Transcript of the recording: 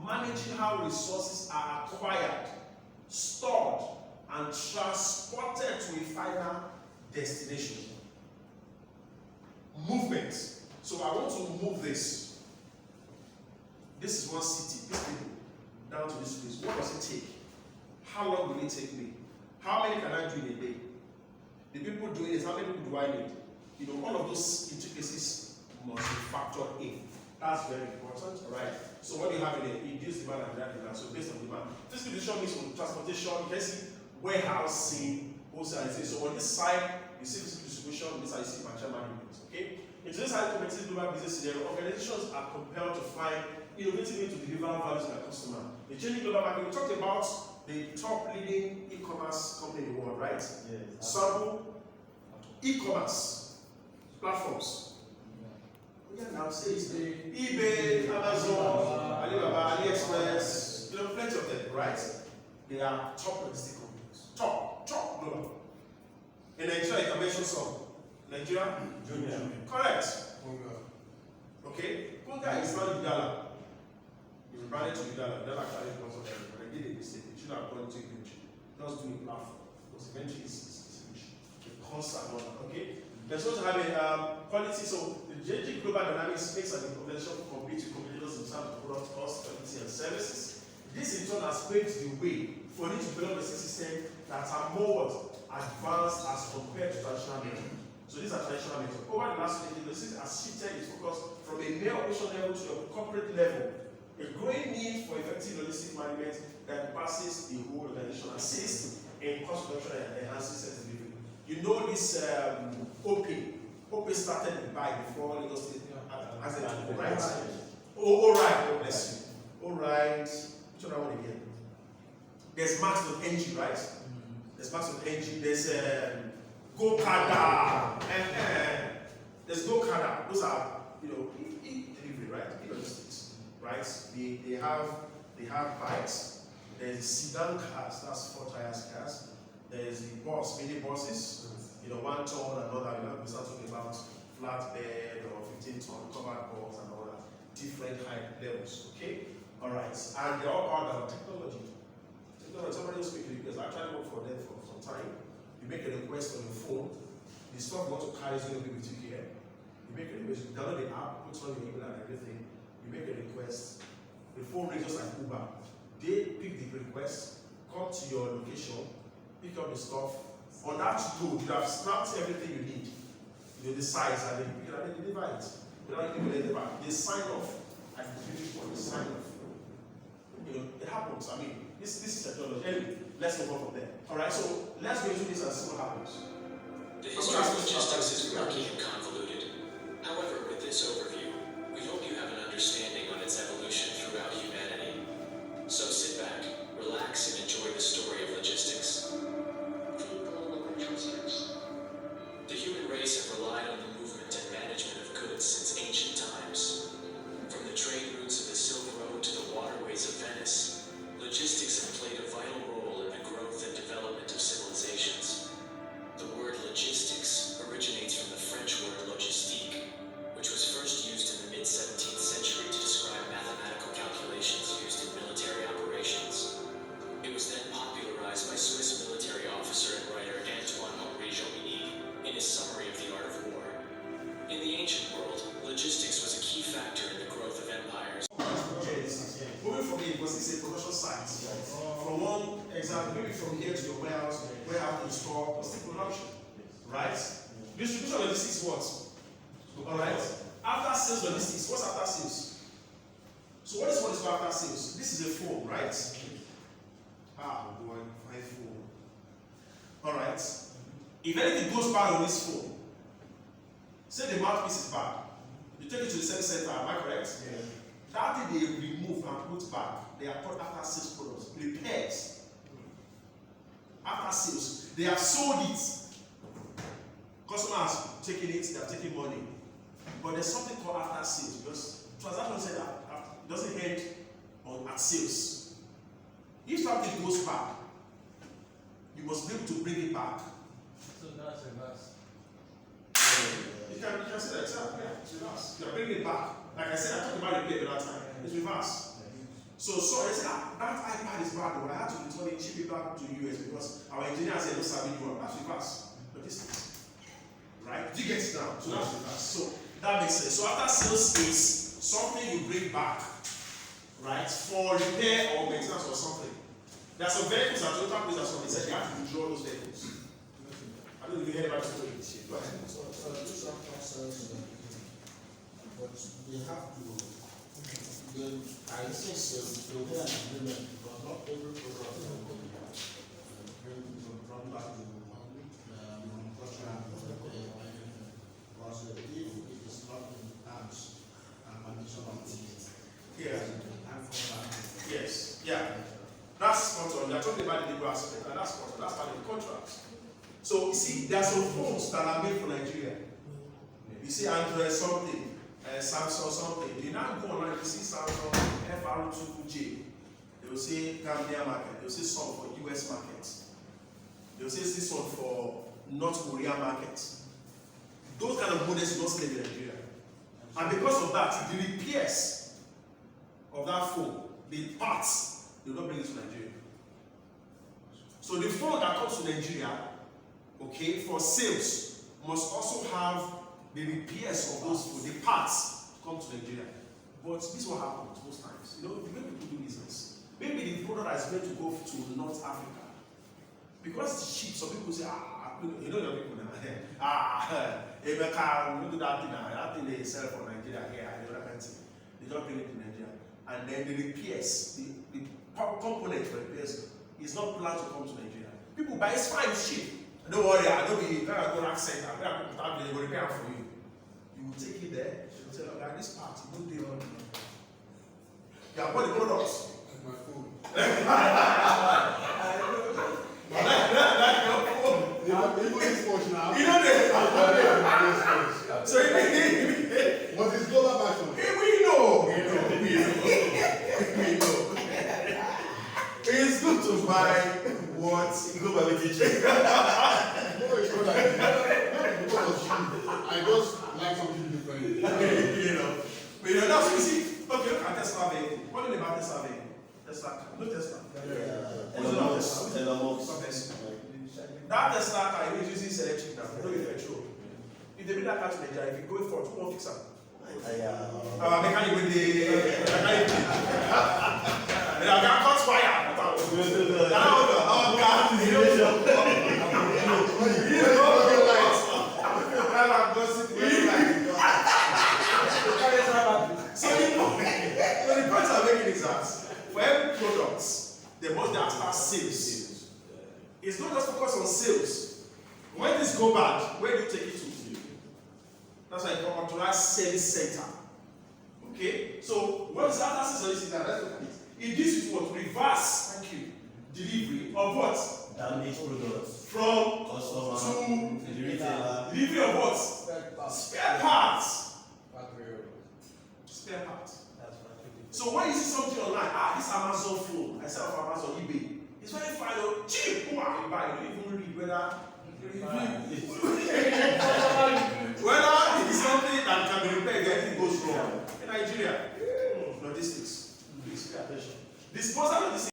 managing how resources are acquired, stored, and transported to a final destination. Movement. So I want to move this. This is one city, this people, down to this place. What does it take? How long will it take me? How many can I do in a day? The people doing this, how many people do I need? You know, all of those intricacies must be factored in. That's very important, right? So what do you have in there? Induce demand and drive demand. So based on demand. Physical distribution means from transportation, you can see warehousing, wholesale. So on this side, you see physical distribution, on this side you see material management. Okay? In today's high competitive global business scenario, organizations are compelled to find innovative ways to deliver value to their customer. The changing global market, we talked about the top leading e-commerce company in the world, right? Yes. Several e-commerce platforms. Yeah, now say it's the eBay, Amazon, Alibaba, AliExpress, you know, plenty of them, right? They are top logistic companies. Top global. In Nigeria, you can mention some. Nigeria? Junior. Correct. Okay? Kunga is not Udala. It's branded to Udala. Udala carries lots of them. But I did a mistake. It should have gone to eventually. Just do a platform. Because eventually it's a constant one. Okay? There's also having quality. So the changing global dynamics makes an organization compete with competitors in terms of product cost, quality, and services. This in turn has paved the way for it to develop a system that are more advanced as compared to traditional methods. So these are traditional methods. Over the last decade, the system has shifted its focus from a mere operational level to a corporate level. A growing need for effective logistic management that passes the whole organization, assists in cost reduction and enhances service delivery. You know this OP started in Dubai before Lagos State as a right? Oh, right. God bless you. All right. Which one I want again? There's Max.ng, right? There's Max.ng. There's GoCada. There's GoCada. Those are, you know, delivery, right? E-logistics, right? They have bikes. There's sedan cars. That's 4 tires cars. There's the bus, mini buses. You know, 1 ton and all that. You know, we start talking about flatbed or 15-ton covered bus and all that. Different height levels. Okay. All right. And they're all powered by technology. Somebody will speak to you because I tried to work for them for some time. You make a request on your phone. The stuff you want to carry is going to be with you here. You make a request, you download the app, put on your email and everything. You make a request. The phone rings just like Uber. They pick the request, come to your location, pick up the stuff. On that road, you have snapped everything you need. You know, the size, and they deliver it. Without even letting them back. They sign off. And they sign off. You know, it happens. I mean, this is technology. Anyway, let's move on from there. Alright, so let's go through this and see what happens. The history of logistics is murky and convoluted. However, with this overview, we hope you have an understanding on its evolution throughout humanity. So sit back, relax, and enjoy the story of logistics. The human race have relied on the movement and management of goods since ancient times. From the trade routes of the Silk Road to the waterways of Venice, logistics have played a vital role in the growth and development of civilizations. The word logistics originates from the French word logistique, which was first used in the mid-17th century to describe mathematical calculations used in military operations. It was then popularized by Swiss military officer and writer Antoine-Henri Jomini in his summary of the art of war. In the ancient world, logistics was a key factor in the growth of empires. Moving from the production site, from one example, maybe from here to your warehouse to store, what's the production? Right? Distribution logistics what? Alright? After sales logistics, what's after sales? So what is after sales? This is a phone, right? Boy, my phone. Alright? If anything goes bad on this phone, say the mouthpiece is bad, you take it to the service center, am I correct? Yeah. That thing they remove and put back, they are called after sales products, repairs. After sales, they have sold it. Customers have taken it, they have taken money. But there's something called after sales because transaction said that doesn't end at sales. If something goes back, you must be able to bring it back. So that's reverse. You can say that, yeah, it's reverse. You are bringing it back. Like I said, I talked about it the other time. It's reverse. So they said, that iPad is bad, though. I had to return it, ship it back to the US because our engineer said, no, Sabi, you want. That's reverse. Logistics. Right? Do you get it now? So that's reverse. So that makes sense. So after sales is something you bring back, right, for repair or maintenance or something. There are some vehicles at Toyota Place or something, they said they have to withdraw those vehicles. I don't know if you heard about the story. Go ahead. So these are concerns, but they have to. I think they'll get an agreement because not every product will bring from back to contract because if it is not in terms and condition of the Yes. Yeah. That's spot on. You're talking about the legal aspect, and that's spot on. That's part of the contract. So you see, there are some phones that are made for Nigeria. You see Android something, Samsung something. You now go online, you see Samsung FR2J. They will say Gambia market. They will say some for US market. They will say this one for North Korea market. Those kind of models you don't see in Nigeria. And because of that, the repairs of that phone, the parts, they will not bring it to Nigeria. So the phone that comes to Nigeria, okay, for sales, must also have the repairs of those phones, the parts come to Nigeria. But this is what happens most times. You know, the way people do business. Maybe the product is meant to go to North Africa. Because it's cheap, some people say, you know your people now. Ebeka, we do that thing now. That thing they sell for Nigeria here, and the other country. They don't bring it to Nigeria. And then the repairs, the component for repairs is not planned to come to Nigeria. People buy it's fine, it's cheap. Don't worry, I don't be kind of go accent, I'm going to put they will repair for you. You will take it there, you will tell them, this part, you don't deal on it. You have bought the products. Like my phone. Even this portion now. You know so what is global version? we know. It's good to buy what you go by the kitchen. No, it's not like that. Because I just like something different. You know. But you know, that's what you see. Okay, look at Tesla vehicle. What do you know about Tesla vehicle? Tesla car. No Tesla. That Tesla car uses electric now. Don't use petrol. If they bring that car to Nigeria, if you go for it, who won't fix it? Mechanic with the mechanic. They are going to catch fire. So the point I'm making is that for every product, there must be after sales. It's not just focus on sales. When this go bad, where do you take it to? That's why you call authorized service center. Okay? So what is after service center? Let's look at it. It gives you what? Reverse, thank you, delivery of what? Damaged products. From Customer to the retailer. delivery of what? Spare parts. Spare parts. So when you see something online, this Amazon phone, I sell off Amazon, eBay. It's very fine, cheap. Who are you buying? You don't even read whether whether it is something that can be repaired, anything goes wrong. In Nigeria, logistics. Please pay attention. Disposal of this